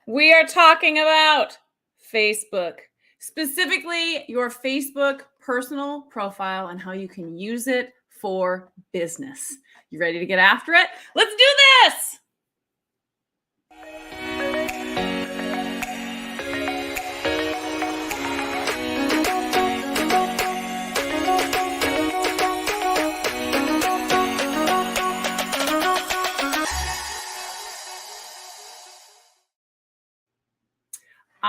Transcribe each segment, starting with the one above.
We are talking about Facebook, specifically your Facebook personal profile and how you can use it for business. You ready to get after it? Let's do this.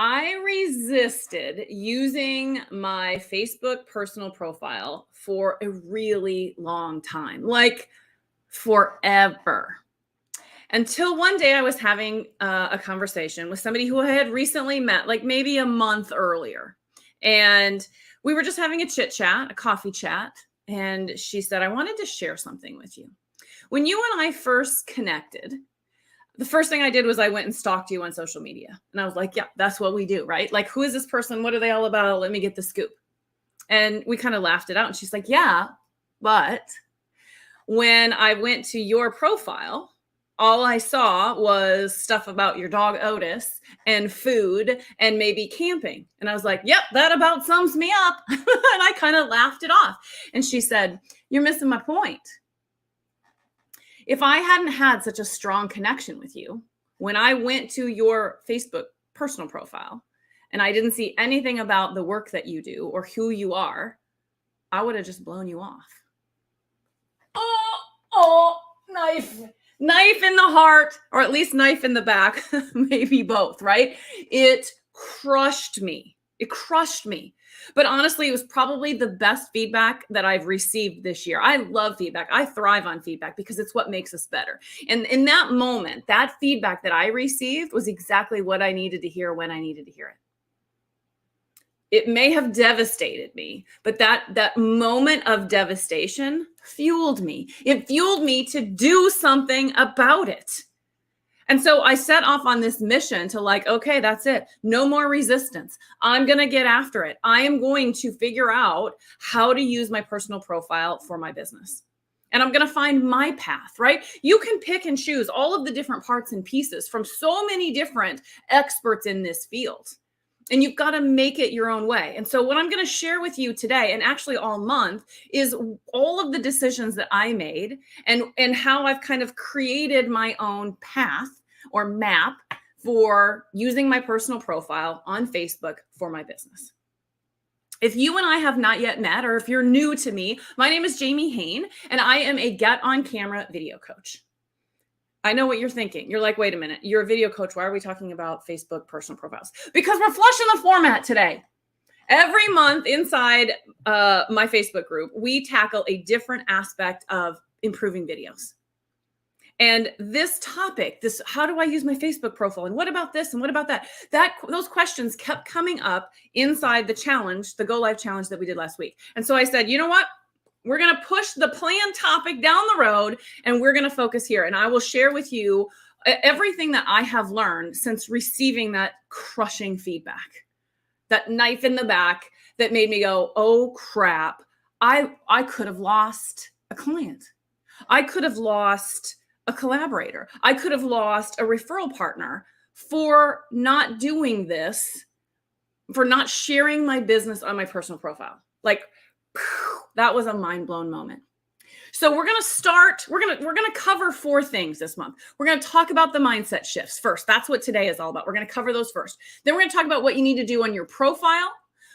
I resisted using my Facebook personal profile for a really long time, like forever. Until one day I was having a conversation with somebody who I had recently met, like maybe a month earlier. And we were just having a chit chat, a coffee chat. And she said, I wanted to share something with you. When you and I first connected, the first thing I did was I went and stalked you on social media. And I was like, yeah, that's what we do, right? Like, who is this person? What are they all about? Let me get the scoop. And we kind of laughed it out. And she's like, yeah, but when I went to your profile, all I saw was stuff about your dog Otis and food and maybe camping. And I was like, yep, that about sums me up. And I kind of laughed it off. And she said, you're missing my point. If I hadn't had such a strong connection with you, when I went to your Facebook personal profile and I didn't see anything about the work that you do or who you are, I would have just blown you off. Oh, knife in the heart, or at least knife in the back, maybe both, right? It crushed me. But honestly, it was probably the best feedback that I've received this year. I love feedback. I thrive on feedback because it's what makes us better. And in that moment, that feedback that I received was exactly what I needed to hear when I needed to hear it. It may have devastated me, but that moment of devastation fueled me. It fueled me to do something about it. And so I set off on this mission to like, okay, that's it. No more resistance. I'm going to get after it. I am going to figure out how to use my personal profile for my business. And I'm going to find my path, right? You can pick and choose all of the different parts and pieces from so many different experts in this field. And you've got to make it your own way. And so what I'm going to share with you today, and actually all month, is all of the decisions that I made and how I've kind of created my own path or map for using my personal profile on Facebook for my business. If you and I have not yet met, or if you're new to me, my name is Jamie Hain, and I am a Get on Camera video coach. I know what you're thinking. You're like, wait a minute, you're a video coach. Why are we talking about Facebook personal profiles? Because we're flushing the format today. Every month inside my Facebook group, we tackle a different aspect of improving videos. And this topic, how do I use my Facebook profile? And what about this? And what about that? Those questions kept coming up inside the challenge, the Go Live challenge that we did last week. And so I said, you know what? We're going to push the planned topic down the road and we're going to focus here. And I will share with you everything that I have learned since receiving that crushing feedback, that knife in the back that made me go, oh crap. I could have lost a client. I could have lost a collaborator. I could have lost a referral partner for not doing this, for not sharing my business on my personal profile. Like, that was a mind-blown moment. So we're going to cover 4 things this month. We're going to talk about the mindset shifts first. That's what today is all about. We're going to cover those first. Then we're going to talk about what you need to do on your profile.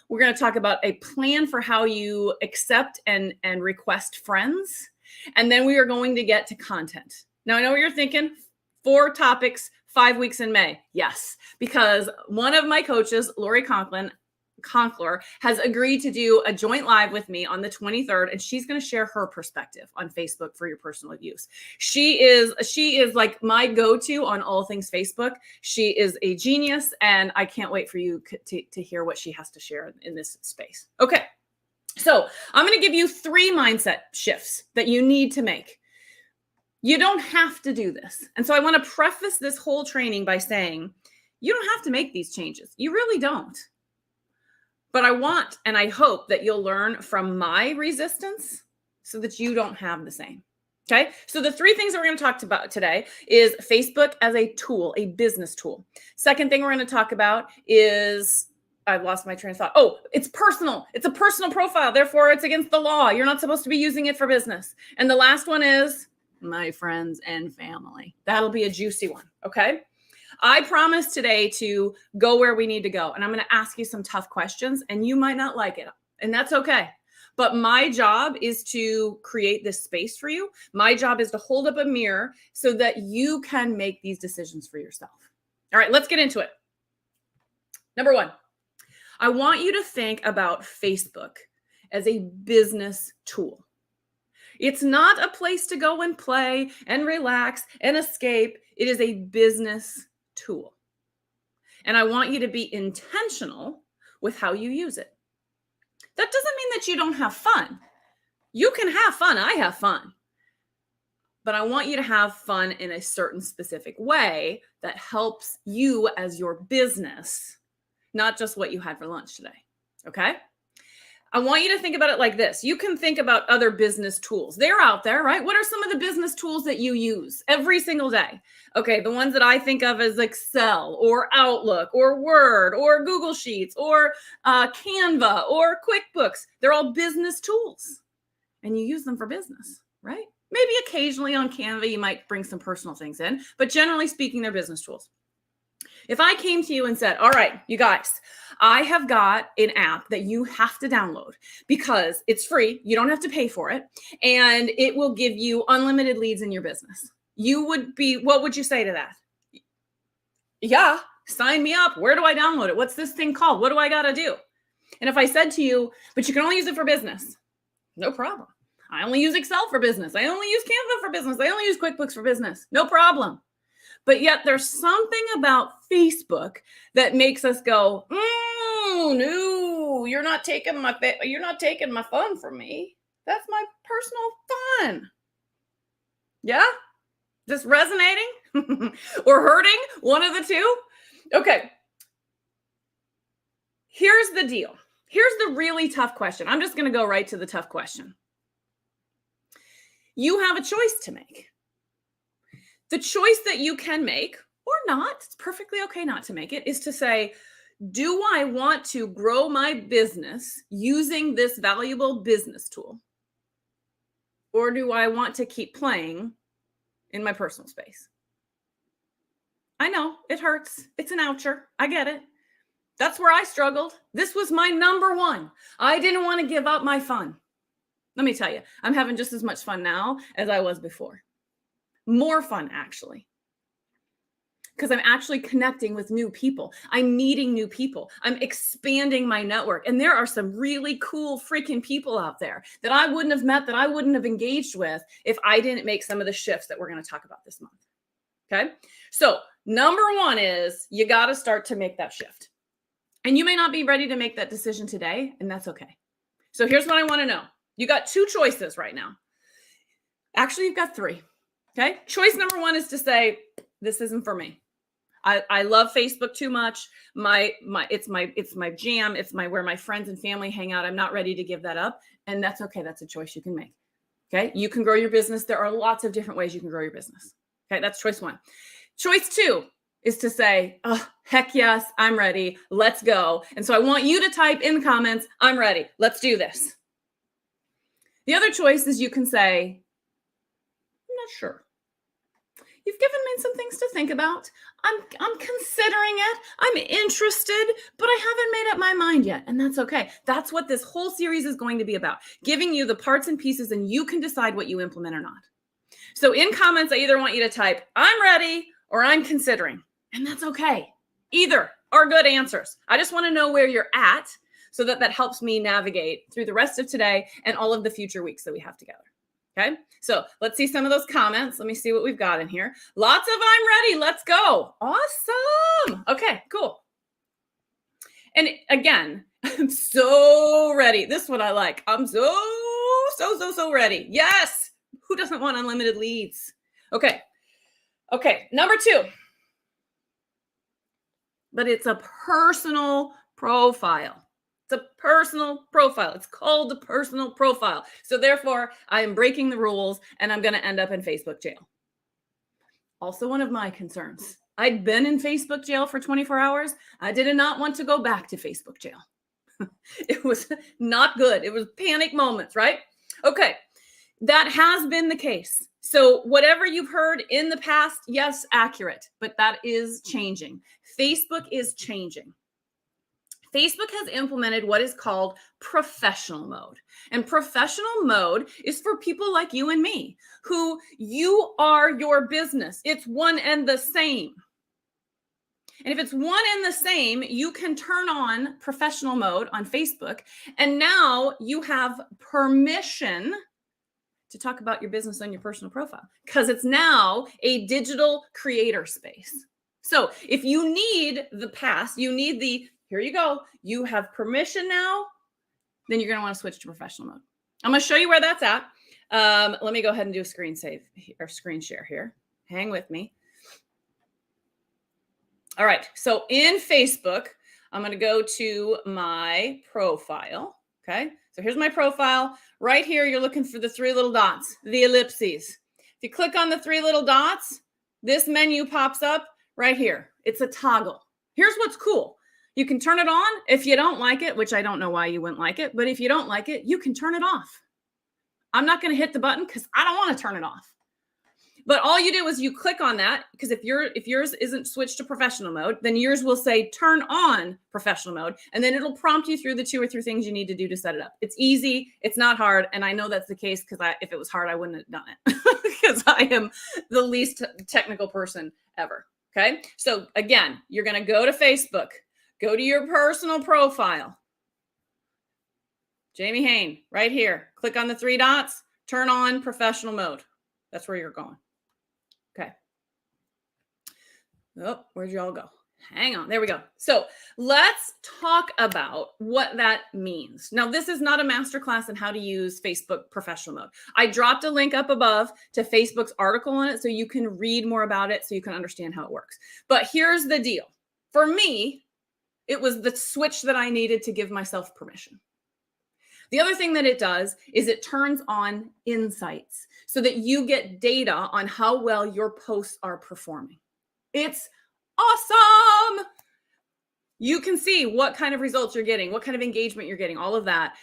We're going to talk about a plan for how you accept and request friends. And then we are going to get to content. Now I know what you're thinking. 4 topics, 5 weeks in May. Yes, because one of my coaches, Lori Conkler, has agreed to do a joint live with me on the 23rd, and she's going to share her perspective on Facebook for your personal use. She is like my go-to on all things Facebook. She is a genius, and I can't wait for you to hear what she has to share in this space. Okay, so I'm going to give you 3 mindset shifts that you need to make. You don't have to do this. And so I want to preface this whole training by saying, you don't have to make these changes. You really don't. But I want and I hope that you'll learn from my resistance so that you don't have the same. Okay. So the three things that we're going to talk about today is Facebook as a tool, a business tool. Second thing we're going to talk about is I've lost my train of thought. Oh, it's personal. It's a personal profile. Therefore, it's against the law. You're not supposed to be using it for business. And the last one is my friends and family. That'll be a juicy one. Okay. I promise today to go where we need to go. And I'm going to ask you some tough questions, and you might not like it. And that's okay. But my job is to create this space for you. My job is to hold up a mirror so that you can make these decisions for yourself. All right, let's get into it. Number one, I want you to think about Facebook as a business tool. It's not a place to go and play and relax and escape. It is a business tool. And I want you to be intentional with how you use it. That doesn't mean that you don't have fun. You can have fun. I have fun. But I want you to have fun in a certain specific way that helps you as your business, not just what you had for lunch today. Okay? I want you to think about it like this. You can think about other business tools. They're out there, right? What are some of the business tools that you use every single day? Okay, the ones that I think of as Excel or Outlook or Word or Google Sheets or Canva or QuickBooks. They're all business tools, and you use them for business, right? Maybe occasionally on Canva, you might bring some personal things in, but generally speaking, they're business tools. If I came to you and said, all right, you guys, I have got an app that you have to download because it's free. You don't have to pay for it. And it will give you unlimited leads in your business. What would you say to that? Yeah, sign me up. Where do I download it? What's this thing called? What do I got to do? And if I said to you, but you can only use it for business, no problem. I only use Excel for business. I only use Canva for business. I only use QuickBooks for business. No problem. But yet there's something about Facebook that makes us go, no, you're not taking my fun from me. That's my personal fun. Yeah? Just resonating or hurting? One of the two? Okay. Here's the deal. Here's the really tough question. I'm just going to go right to the tough question. You have a choice to make. The choice that you can make, or not, it's perfectly okay not to make it, is to say, do I want to grow my business using this valuable business tool? Or do I want to keep playing in my personal space? I know, it hurts. It's an oucher. I get it. That's where I struggled. This was my number one. I didn't want to give up my fun. Let me tell you, I'm having just as much fun now as I was before. More fun, actually, because I'm actually connecting with new people. I'm meeting new people. I'm expanding my network. And there are some really cool freaking people out there that I wouldn't have met, that I wouldn't have engaged with if I didn't make some of the shifts that we're going to talk about this month. Okay. So number one is you got to start to make that shift. And you may not be ready to make that decision today, and that's okay. So here's what I want to know. You got two choices right now. Actually, you've got three. Okay. Choice number one is to say, this isn't for me. I love Facebook too much. It's my jam. It's where my friends and family hang out. I'm not ready to give that up. And that's okay. That's a choice you can make. Okay. You can grow your business. There are lots of different ways you can grow your business. Okay. That's choice one. Choice two is to say, oh, heck yes, I'm ready. Let's go. And so I want you to type in the comments, I'm ready. Let's do this. The other choice is you can say, I'm not sure. You've given me some things to think about. I'm considering it. I'm interested, but I haven't made up my mind yet. And that's okay. That's what this whole series is going to be about, giving you the parts and pieces, and you can decide what you implement or not. So in comments, I either want you to type, I'm ready, or I'm considering. And that's okay. Either are good answers. I just want to know where you're at so that helps me navigate through the rest of today and all of the future weeks that we have together. Okay, so let's see some of those comments. Let me see what we've got in here. Lots of I'm ready. Let's go. Awesome. Okay, cool. And again, I'm so ready. This is what I like. I'm so ready. Yes. Who doesn't want unlimited leads? Okay. Number two. But it's a personal profile. It's a personal profile. It's called the personal profile. So therefore, I am breaking the rules and I'm going to end up in Facebook jail. Also, one of my concerns. I'd been in Facebook jail for 24 hours. I did not want to go back to Facebook jail. It was not good. It was panic moments, right? Okay. That has been the case. So whatever you've heard in the past, yes, accurate, but that is changing. Facebook is changing. Facebook has implemented what is called professional mode. And professional mode is for people like you and me, who you are your business. It's one and the same. And if it's one and the same, you can turn on professional mode on Facebook. And now you have permission to talk about your business on your personal profile because it's now a digital creator space. So if you need the pass, you need the, here you go, you have permission now, then you're going to want to switch to professional mode. I'm going to show you where that's at. Let me go ahead and do a screen save or screen share here. Hang with me. All right. So in Facebook, I'm going to go to my profile. Okay. So here's my profile. Right here, you're looking for the three little dots, the ellipses. If you click on the three little dots, this menu pops up right here. It's a toggle. Here's what's cool. You can turn it on if you don't like it, which I don't know why you wouldn't like it, but if you don't like it, you can turn it off. I'm not going to hit the button because I don't want to turn it off. But all you do is you click on that because if yours isn't switched to professional mode, then yours will say turn on professional mode. And then it'll prompt you through the 2 or 3 things you need to do to set it up. It's easy. It's not hard. And I know that's the case because if it was hard, I wouldn't have done it because I am the least technical person ever. Okay. So again, you're going to go to Facebook, go to your personal profile. Jamie Hain, right here. Click on the 3 dots, turn on professional mode. That's where you're going. Okay. Oh, where'd you all go? Hang on. There we go. So let's talk about what that means. Now, this is not a masterclass in how to use Facebook professional mode. I dropped a link up above to Facebook's article on it so you can read more about it so you can understand how it works. But here's the deal. For me, it was the switch that I needed to give myself permission. The other thing that it does is it turns on insights so that you get data on how well your posts are performing. It's awesome. You can see what kind of results you're getting, what kind of engagement you're getting, all of that.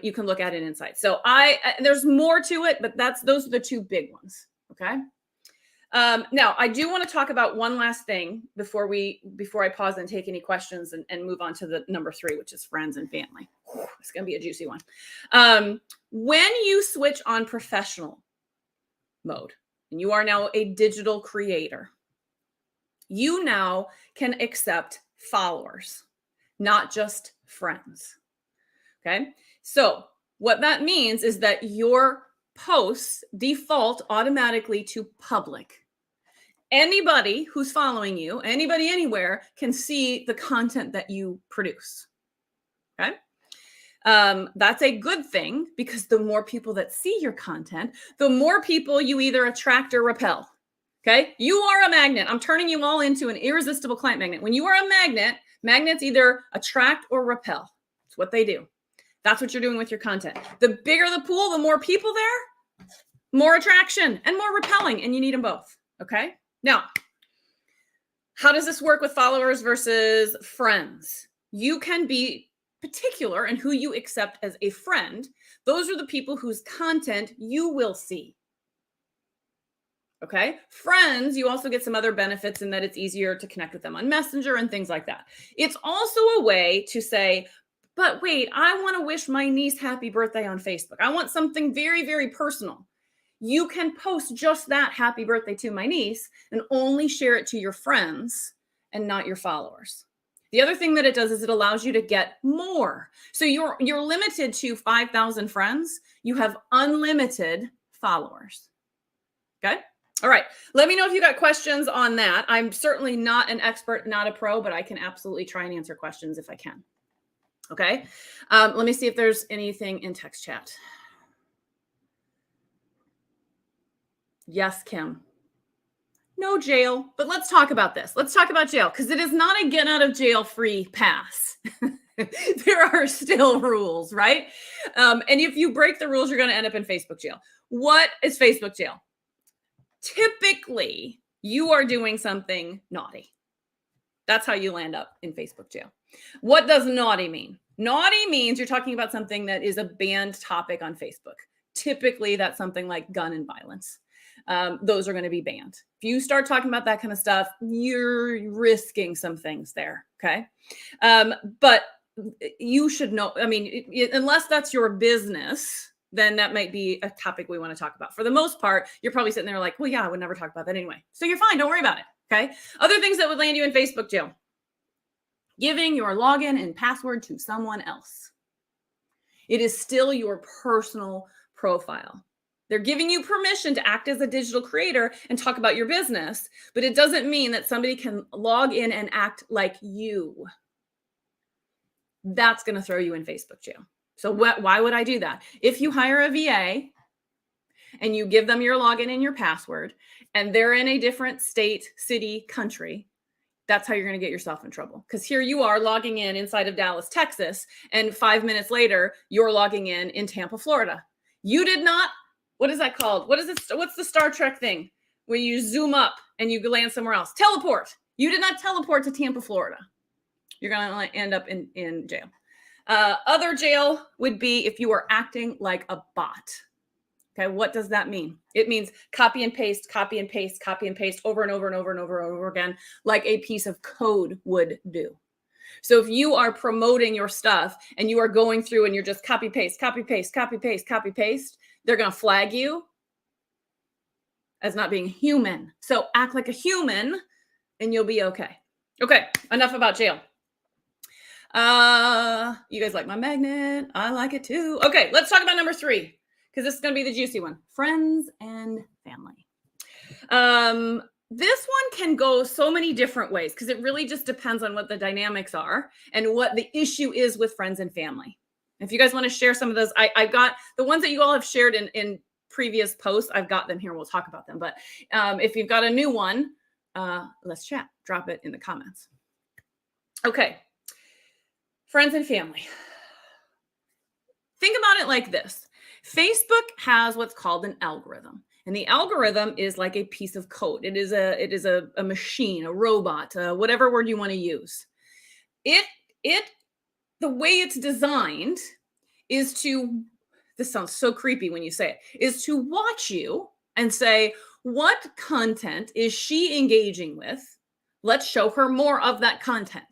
You can look at in Insights. So there's more to it, but those are the 2 big ones. Okay. Now I do want to talk about one last thing before I pause and take any questions and move on to the number 3, which is friends and family. It's going to be a juicy one. When you switch on professional mode and you are now a digital creator, you now can accept followers, not just friends. Okay. So what that means is that your posts default automatically to public. Anybody who's following you, anybody anywhere can see the content that you produce. Okay. That's a good thing because the more people that see your content, the more people you either attract or repel. Okay. You are a magnet. I'm turning you all into an irresistible client magnet. When you are a magnet, magnets either attract or repel. It's what they do. That's what you're doing with your content. The bigger the pool, the more people there, more attraction and more repelling, and you need them both. Okay. Now, how does this work with followers versus friends? You can be particular in who you accept as a friend. Those are the people whose content you will see. Okay. Friends, you also get some other benefits in that it's easier to connect with them on Messenger and things like that. It's also a way to say, but wait, I want to wish my niece happy birthday on Facebook. I want something very, very personal. You can post just that happy birthday to my niece and only share it to your friends and not your followers. The other thing that it does is it allows you to get more. So you're limited to 5,000 friends. You have unlimited followers. Okay. All right. Let me know if you got questions on that. I'm certainly not an expert, not a pro, but I can absolutely try and answer questions if I can. Okay. Let me see if there's anything in text chat. Yes, Kim. No jail, but let's talk about this. Let's talk about jail because it is not a get out of jail free pass. There are still rules, right? And if you break the rules, you're going to end up in Facebook jail. What is Facebook jail? Typically, you are doing something naughty. That's how you land up in Facebook jail. What does naughty mean? Naughty means you're talking about something that is a banned topic on Facebook. Typically, that's something like gun and violence. Those are going to be banned. If you start talking about that kind of stuff, you're risking some things there. Okay. But you should know, I mean, unless that's your business, then that might be a topic we want to talk about. For the most part, you're probably sitting there like, well, yeah, I would never talk about that anyway. So you're fine. Don't worry about it. Okay. Other things that would land you in Facebook jail: giving your login and password to someone else. It is still your personal profile. They're giving you permission to act as a digital creator and talk about your business, but it doesn't mean that somebody can log in and act like you. That's going to throw you in Facebook jail. So why would I do that? If you hire a VA and you give them your login and your password, and they're in a different state, city, country, that's how you're going to get yourself in trouble. Because here you are logging in inside of Dallas, Texas, and 5 minutes later, you're logging in Tampa, Florida. You did not, what is that called? What is it? What's the Star Trek thing where you zoom up and you land somewhere else? Teleport. You did not teleport to Tampa, Florida. You're going to end up in jail. Other jail would be if you are acting like a bot. Okay, what does that mean? It means copy and paste, copy and paste, copy and paste over and over and over and over and over again, like a piece of code would do. So if you are promoting your stuff and you are going through and you're just copy, paste, copy, paste, copy, paste, copy, paste, they're going to flag you as not being human. So act like a human and you'll be okay. Okay, enough about jail. You guys like my magnet? I like it too. Okay, let's talk about number 3, because this is going to be the juicy one: friends and family. This one can go so many different ways because it really just depends on what the dynamics are and what the issue is with friends and family. If you guys want to share some of those, I've got the ones that you all have shared in previous posts. I've got them here. We'll talk about them. But if you've got a new one, let's chat. Drop it in the comments. Okay. Friends and family. Think about it like this. Facebook has what's called an algorithm. And the algorithm is like a piece of code. It is a machine, a robot, whatever word you want to use. The way it's designed is to, this sounds so creepy when you say it, is to watch you and say, what content is she engaging with? Let's show her more of that content.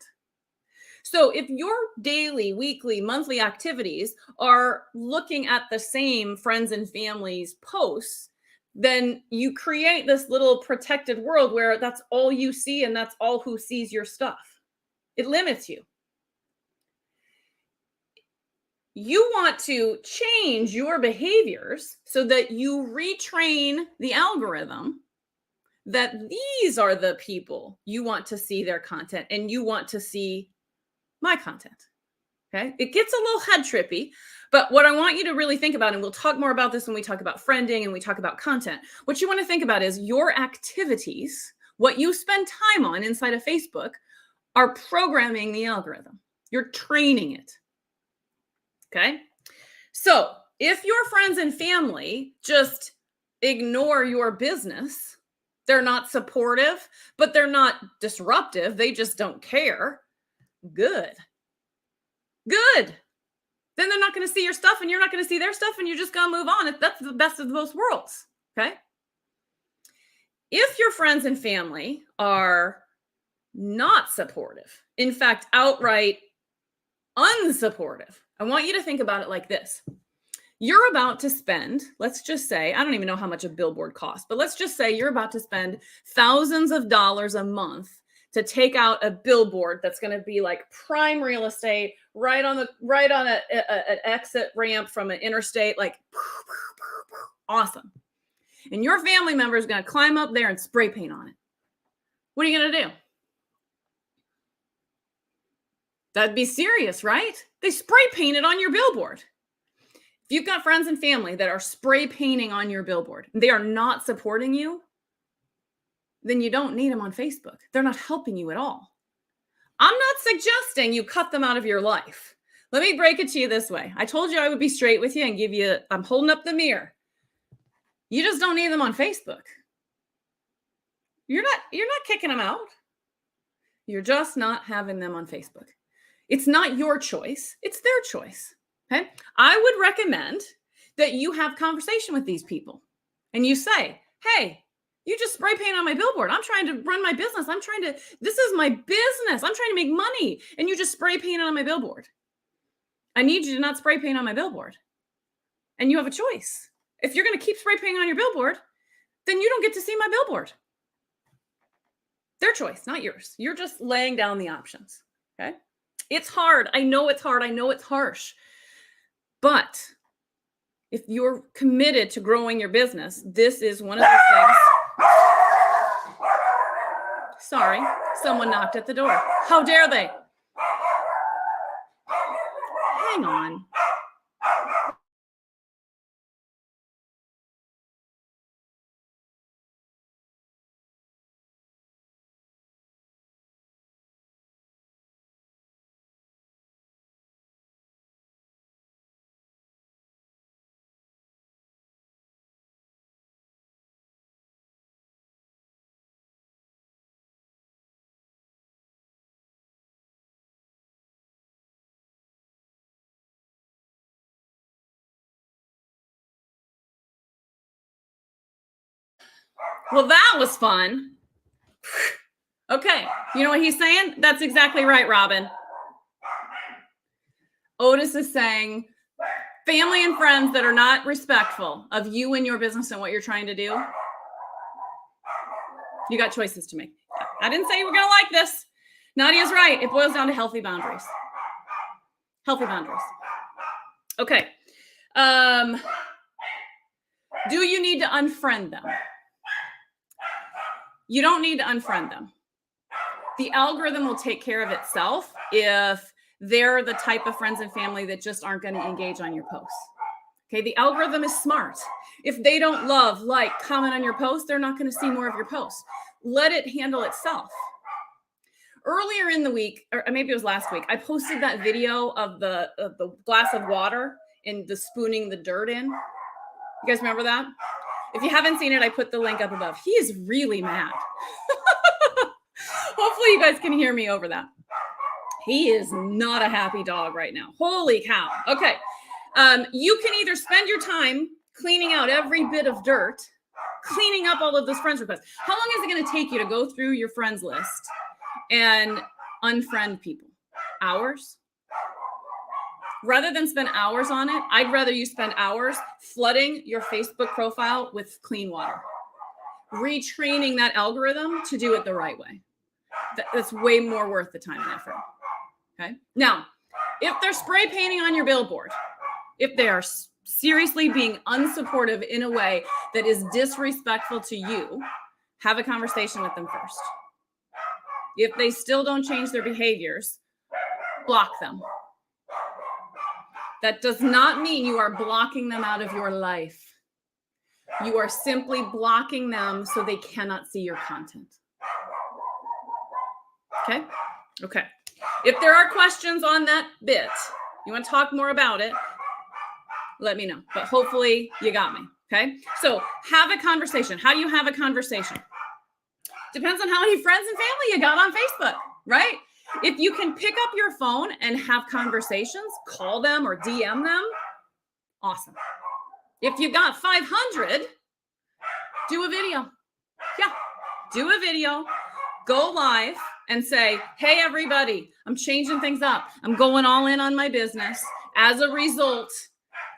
So if your daily, weekly, monthly activities are looking at the same friends and families posts, then you create this little protected world where that's all you see and that's all who sees your stuff. It limits you. You want to change your behaviors so that you retrain the algorithm that these are the people you want to see their content and you want to see my content. Okay. It gets a little head trippy, but what I want you to really think about, and we'll talk more about this when we talk about friending and we talk about content, what you want to think about is your activities, what you spend time on inside of Facebook, are programming the algorithm. You're training it. Okay. So if your friends and family just ignore your business, they're not supportive, but they're not disruptive, they just don't care. Good. Then they're not going to see your stuff and you're not going to see their stuff and you're just going to move on. That's the best of both worlds. Okay. If your friends and family are not supportive, in fact, outright unsupportive, I want you to think about it like this. You're about to spend, let's just say, I don't even know how much a billboard costs, but let's just say you're about to spend thousands of dollars a month to take out a billboard that's going to be like prime real estate, right on an exit ramp from an interstate, like awesome. And your family member is going to climb up there and spray paint on it. What are you going to do? That'd be serious, right? They spray painted on your billboard. If you've got friends and family that are spray painting on your billboard, they are not supporting you, then you don't need them on Facebook. They're not helping you at all. I'm not suggesting you cut them out of your life. Let me break it to you this way. I told you I would be straight with you and give you, I'm holding up the mirror. You just don't need them on Facebook. You're not kicking them out. You're just not having them on Facebook. It's not your choice. It's their choice. Okay. I would recommend that you have conversation with these people and you say, hey, you just spray paint on my billboard. I'm trying to run my business. This is my business. I'm trying to make money. And you just spray paint on my billboard. I need you to not spray paint on my billboard. And you have a choice. If you're going to keep spray painting on your billboard, then you don't get to see my billboard. Their choice, not yours. You're just laying down the options. Okay. It's hard. I know it's hard. I know it's harsh. But if you're committed to growing your business, this is one of those things. Sorry, someone knocked at the door. How dare they? Hang on. Well, that was fun. Okay. You know what he's saying? That's exactly right, Robin. Otis is saying family and friends that are not respectful of you and your business and what you're trying to do. You got choices to make. I didn't say you were going to like this. Nadia's right. It boils down to healthy boundaries. Healthy boundaries. Okay. Do you need to unfriend them? You don't need to unfriend them. The algorithm will take care of itself if they're the type of friends and family that just aren't going to engage on your posts. Okay, the algorithm is smart. If they don't love, like, comment on your post, they're not going to see more of your posts. Let it handle itself. Earlier in the week, or maybe it was last week, I posted that video of the glass of water and the spooning the dirt in. You guys remember that? If you haven't seen it, I put the link up above. He is really mad. Hopefully you guys can hear me over that. He is not a happy dog right now. Holy cow. Okay. You can either spend your time cleaning out every bit of dirt, cleaning up all of those friends requests. How long is it going to take you to go through your friends list and unfriend people? Hours? Rather than spend hours on it, I'd rather you spend hours flooding your Facebook profile with clean water, retraining that algorithm to do it the right way. That's way more worth the time and effort. Okay. Now, if they're spray painting on your billboard, if they are seriously being unsupportive in a way that is disrespectful to you, have a conversation with them first. If they still don't change their behaviors, block them. That does not mean you are blocking them out of your life. You are simply blocking them so they cannot see your content. Okay? Okay. If there are questions on that bit, you want to talk more about it, let me know. But hopefully you got me. Okay? So have a conversation. How do you have a conversation? Depends on how many friends and family you got on Facebook, right? If you can pick up your phone and have conversations, call them or DM them, awesome. If you got 500, do a video. Yeah, do a video, go live and say, hey, everybody, I'm changing things up. I'm going all in on my business. As a result,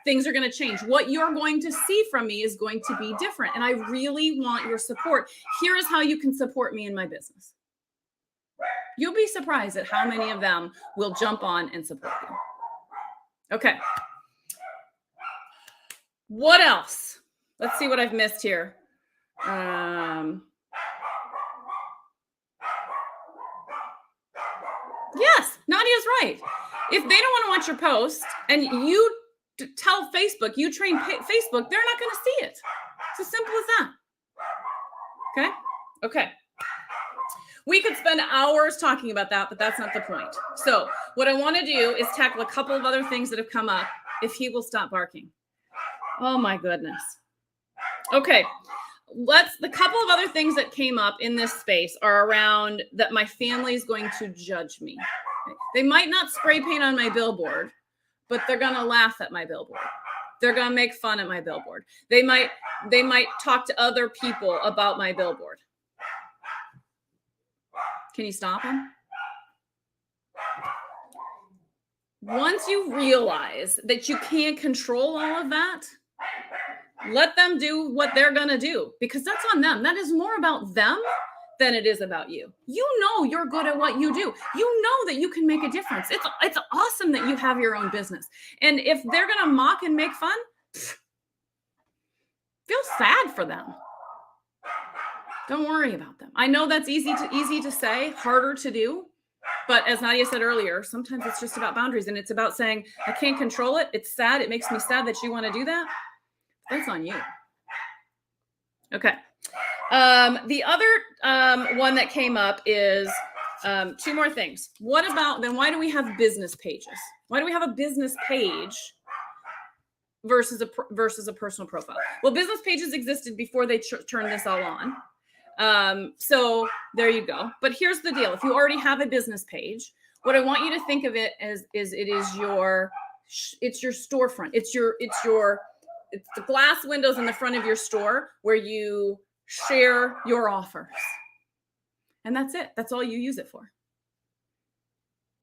things are going to change. What you're going to see from me is going to be different. And I really want your support. Here is how you can support me in my business. You'll be surprised at how many of them will jump on and support you. Okay. What else? Let's see what I've missed here. Yes, Nadia's right. If they don't want to watch your post and you tell Facebook, you train Facebook, they're not going to see it. It's as simple as that. Okay? Okay. We could spend hours talking about that, but that's not the point. So what I want to do is tackle a couple of other things that have come up. If he will stop barking. Oh my goodness. Okay. The couple of other things that came up in this space are around that my family is going to judge me. They might not spray paint on my billboard, but they're going to laugh at my billboard. They're going to make fun at my billboard. They might talk to other people about my billboard. Can you stop them? Once you realize that you can't control all of that, let them do what they're going to do, because that's on them. That is more about them than it is about you. You know you're good at what you do. You know that you can make a difference. It's awesome that you have your own business. And if they're going to mock and make fun, feel sad for them. Don't worry about them. I know that's easy to say, harder to do. But as Nadia said earlier, sometimes it's just about boundaries, and it's about saying, I can't control it. It's sad. It makes me sad that you want to do that. That's on you. Okay. The other one that came up is two more things. What about, then why do we have business pages? Why do we have a business page versus a personal profile? Well, business pages existed before they turned this all on. So there you go. But here's the deal. If you already have a business page, what I want you to think of it as is it is your storefront. It's the glass windows in the front of your store where you share your offers. And that's it. That's all you use it for.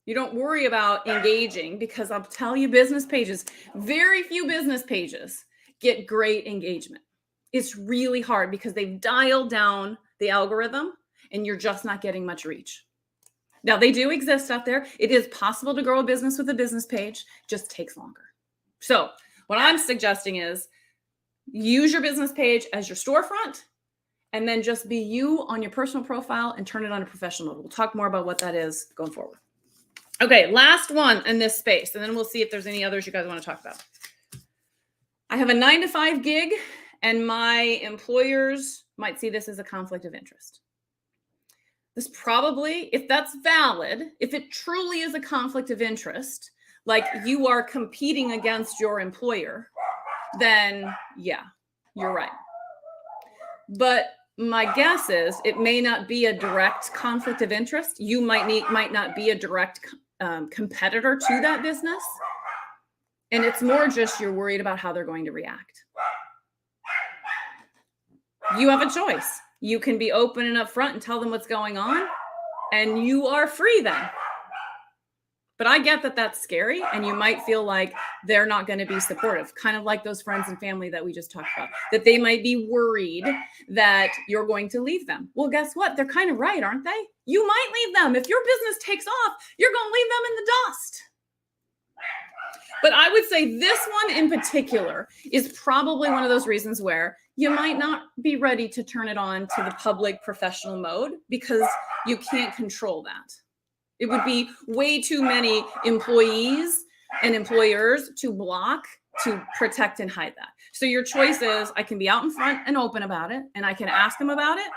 You don't worry about engaging, because I'll tell you, business pages, very few business pages get great engagement. It's really hard because they've dialed down the algorithm and you're just not getting much reach. Now, they do exist out there. It is possible to grow a business with a business page. It just takes longer. So what I'm suggesting is use your business page as your storefront, and then just be you on your personal profile and turn it on a professional mode. We'll talk more about what that is going forward. Okay, last one in this space, and then we'll see if there's any others you guys want to talk about. I have a 9-to-5 gig, and my employers might see this as a conflict of interest. This probably, if that's valid, if it truly is a conflict of interest, like you are competing against your employer, then yeah, you're right. But my guess is it may not be a direct conflict of interest. You might not be a direct competitor to that business. And it's more just you're worried about how they're going to react. You have a choice. You can be open and upfront and tell them what's going on, and you are free then. But I get that that's scary, and you might feel like they're not going to be supportive, kind of like those friends and family that we just talked about, that they might be worried that you're going to leave them. Well, guess what? They're kind of right, aren't they? You might leave them. If your business takes off, you're going to leave them in the dust. But I would say this one in particular is probably one of those reasons where you might not be ready to turn it on to the public professional mode, because you can't control that. It would be way too many employees and employers to block, to protect and hide that. So your choice is, I can be out in front and open about it, and I can ask them about it,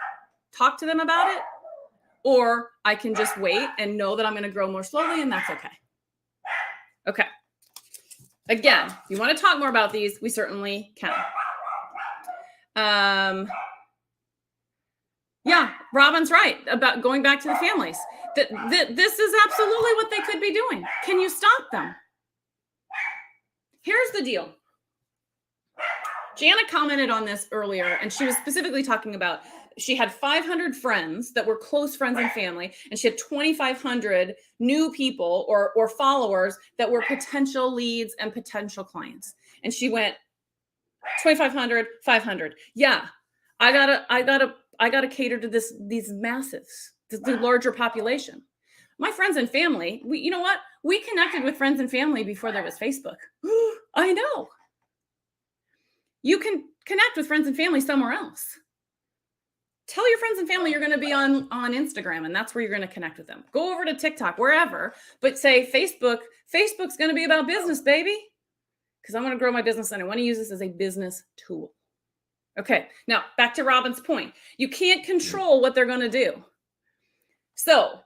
talk to them about it, or I can just wait and know that I'm going to grow more slowly, and that's okay. Okay. Again, if you want to talk more about these, we certainly can. Yeah, Robin's right about going back to the families. This is absolutely what they could be doing. Can you stop them? Here's the deal. Jana commented on this earlier, and she was specifically talking about she had 500 friends that were close friends and family, and she had 2,500 new people or followers that were potential leads and potential clients. And she went 2,500, 500. Yeah, I gotta cater to these masses, the larger population. My friends and family, you know what? We connected with friends and family before there was Facebook. I know. You can connect with friends and family somewhere else. Tell your friends and family you're going to be on Instagram, and that's where you're going to connect with them. Go over to TikTok, wherever, but say Facebook's going to be about business, baby, because I want to grow my business and I want to use this as a business tool. Okay, now back to Robin's point. You can't control what they're going to do. So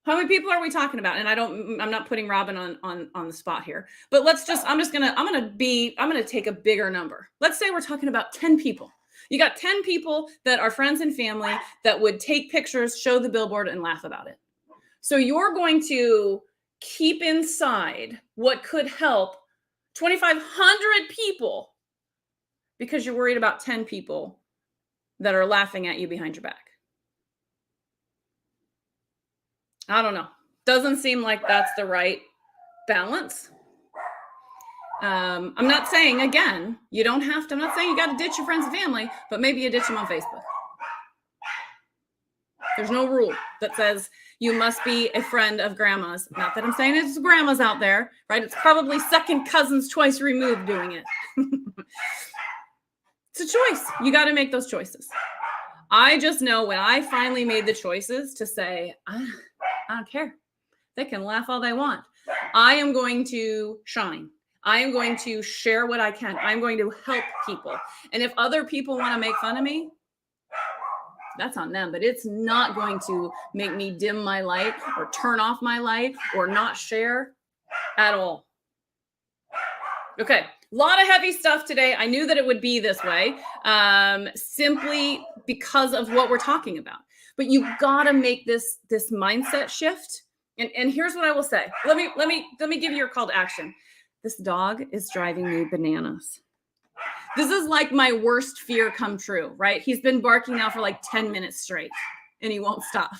how many people are we talking about? And I'm not putting Robin on the spot here, but I'm going to take a bigger number. Let's say we're talking about 10 people. You got 10 people that are friends and family that would take pictures, show the billboard, and laugh about it. So you're going to keep inside what could help 2,500 people because you're worried about 10 people that are laughing at you behind your back. I don't know. Doesn't seem like that's the right balance. I'm not saying, again, you don't have to. I'm not saying you got to ditch your friends and family, but maybe you ditch them on Facebook. There's no rule that says you must be a friend of grandma's. Not that I'm saying it's grandma's out there, right? It's probably second cousins twice removed doing it. It's a choice. You got to make those choices. I just know when I finally made the choices to say, I don't care. They can laugh all they want. I am going to shine. I am going to share what I can. I'm going to help people. And if other people want to make fun of me, that's on them. But it's not going to make me dim my light or turn off my light or not share at all. Okay. A lot of heavy stuff today. I knew that it would be this way, simply because of what we're talking about. But you got to make this mindset shift. And here's what I will say. Let me give you your call to action. This dog is driving me bananas. This is like my worst fear come true, right? He's been barking now for like 10 minutes straight and he won't stop.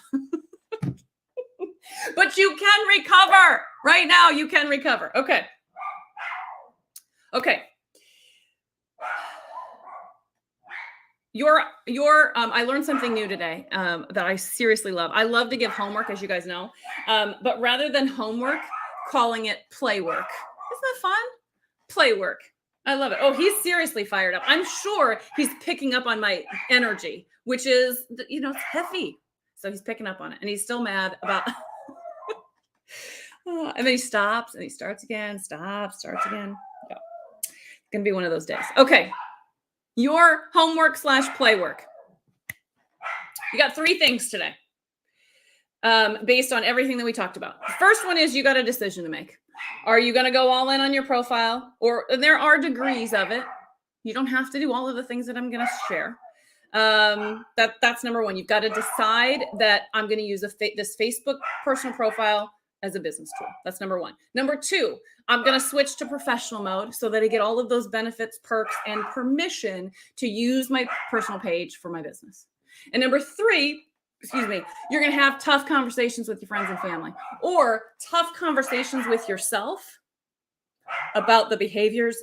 But you can recover right now. You can recover. Okay. I learned something new today that I seriously love. I love to give homework, as you guys know, but rather than homework, calling it play work. Isn't that fun? Play work. I love it. Oh, he's seriously fired up. I'm sure he's picking up on my energy, which is, it's heavy. So he's picking up on it, and he's still mad about. And then he stops and he starts again. Starts again. Yeah. It's gonna be one of those days. Okay. Your homework / play work. You got 3 things today based on everything that we talked about. The first one is you got a decision to make. Are you going to go all in on your profile? And there are degrees of it. You don't have to do all of the things that I'm going to share. That's number 1. You've got to decide that I'm going to use this Facebook personal profile as a business tool. That's number 1. Number 2, I'm going to switch to professional mode so that I get all of those benefits, perks, and permission to use my personal page for my business. And number 3, you're going to have tough conversations with your friends and family, or tough conversations with yourself about the behaviors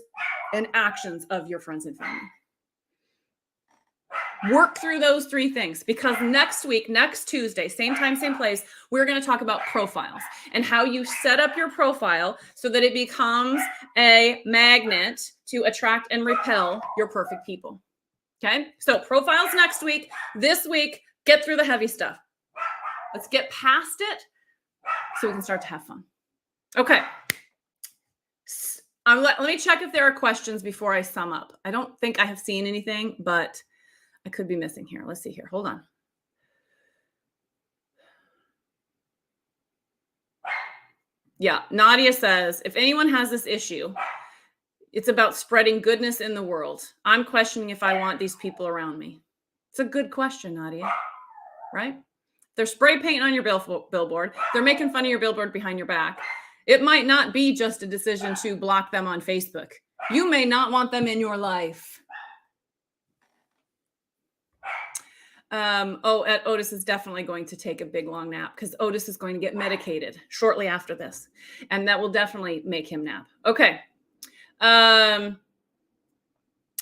and actions of your friends and family. Work through those 3 things, because next week, next Tuesday, same time, same place, we're going to talk about profiles and how you set up your profile so that it becomes a magnet to attract and repel your perfect people. Okay. So profiles next week. This week, get through the heavy stuff. Let's get past it so we can start to have fun. Okay. Let me check if there are questions before I sum up. I don't think I have seen anything, but I could be missing here. Let's see here. Hold on. Yeah. Nadia says, if anyone has this issue, it's about spreading goodness in the world. I'm questioning if I want these people around me. It's a good question, Nadia. Right? They're spray painting on your billboard. They're making fun of your billboard behind your back. It might not be just a decision to block them on Facebook. You may not want them in your life. Otis is definitely going to take a big long nap because Otis is going to get medicated shortly after this, and that will definitely make him nap. Okay.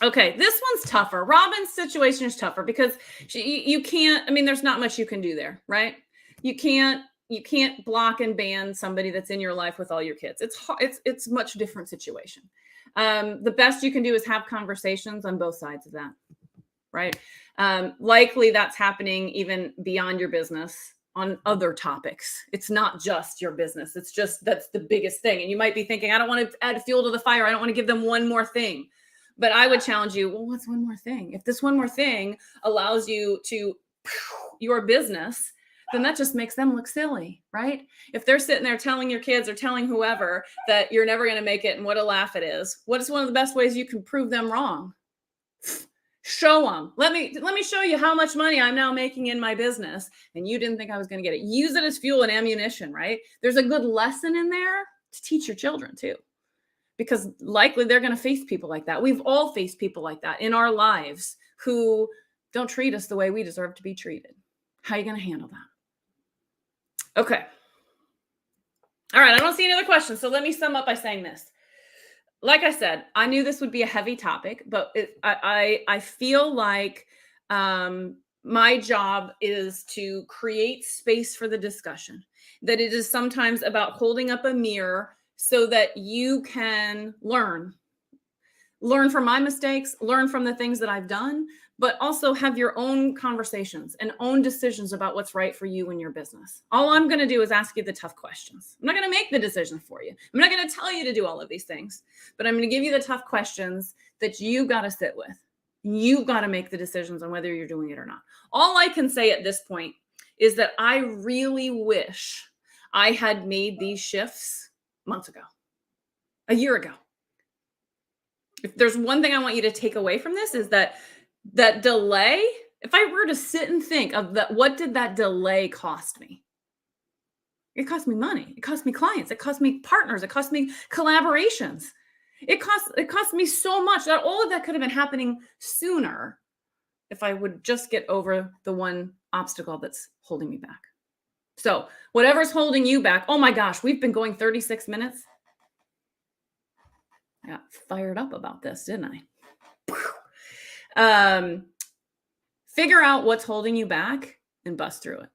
Okay, this one's tougher. Robin's situation is tougher because you can't, there's not much you can do there, right? You can't block and ban somebody that's in your life with all your kids. It's a much different situation. The best you can do is have conversations on both sides of that, right? Likely that's happening even beyond your business on other topics. It's not just your business. It's just, that's the biggest thing. And you might be thinking, I don't want to add fuel to the fire. I don't want to give them one more thing. But I would challenge you, well, what's one more thing? If this one more thing allows you to your business then that just makes them look silly, right? If they're sitting there telling your kids or telling whoever that you're never going to make it and what a laugh it is, what is one of the best ways you can prove them wrong? Show them. Let me show you how much money I'm now making in my business, and you didn't think I was going to get it. Use it as fuel and ammunition, right? There's a good lesson in there to teach your children too, because likely they're going to face people like that. We've all faced people like that in our lives who don't treat us the way we deserve to be treated. How are you going to handle that? Okay. All right. I don't see any other questions. So let me sum up by saying this. Like I said, I knew this would be a heavy topic, but I feel like my job is to create space for the discussion, that it is sometimes about holding up a mirror so that you can learn from my mistakes, learn from the things that I've done, but also have your own conversations and own decisions about what's right for you and your business. All I'm going to do is ask you the tough questions. I'm not going to make the decision for you. I'm not going to tell you to do all of these things, but I'm going to give you the tough questions that you got to sit with. You've got to make the decisions on whether you're doing it or not. All I can say at this point is that I really wish I had made these shifts months ago, a year ago. If there's one thing I want you to take away from this is that delay, if I were to sit and think of that, what did that delay cost me? It cost me money. It cost me clients. It cost me partners. It cost me collaborations. It cost me so much that all of that could have been happening sooner if I would just get over the one obstacle that's holding me back. So whatever's holding you back, oh my gosh, we've been going 36 minutes. I got fired up about this, didn't I? Figure out what's holding you back and bust through it.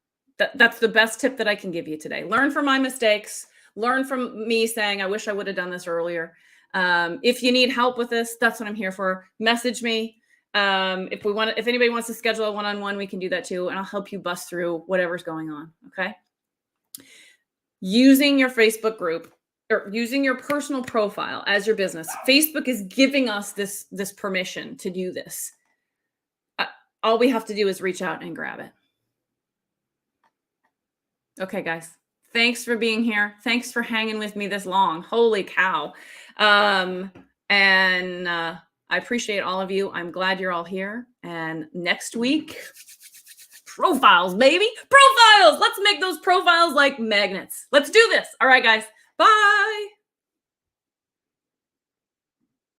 That's the best tip that I can give you today. Learn from my mistakes. Learn from me saying, I wish I would have done this earlier. If you need help with this, that's what I'm here for. Message me. If anybody wants to schedule a one-on-one, we can do that too. And I'll help you bust through whatever's going on. Okay. Using your Facebook group or using your personal profile as your business. Facebook is giving us this permission to do this. All we have to do is reach out and grab it. Okay, guys. Thanks for being here. Thanks for hanging with me this long. Holy cow. I appreciate all of you. I'm glad you're all here. And next week, profiles, baby. Profiles. Let's make those profiles like magnets. Let's do this. All right, guys. Bye.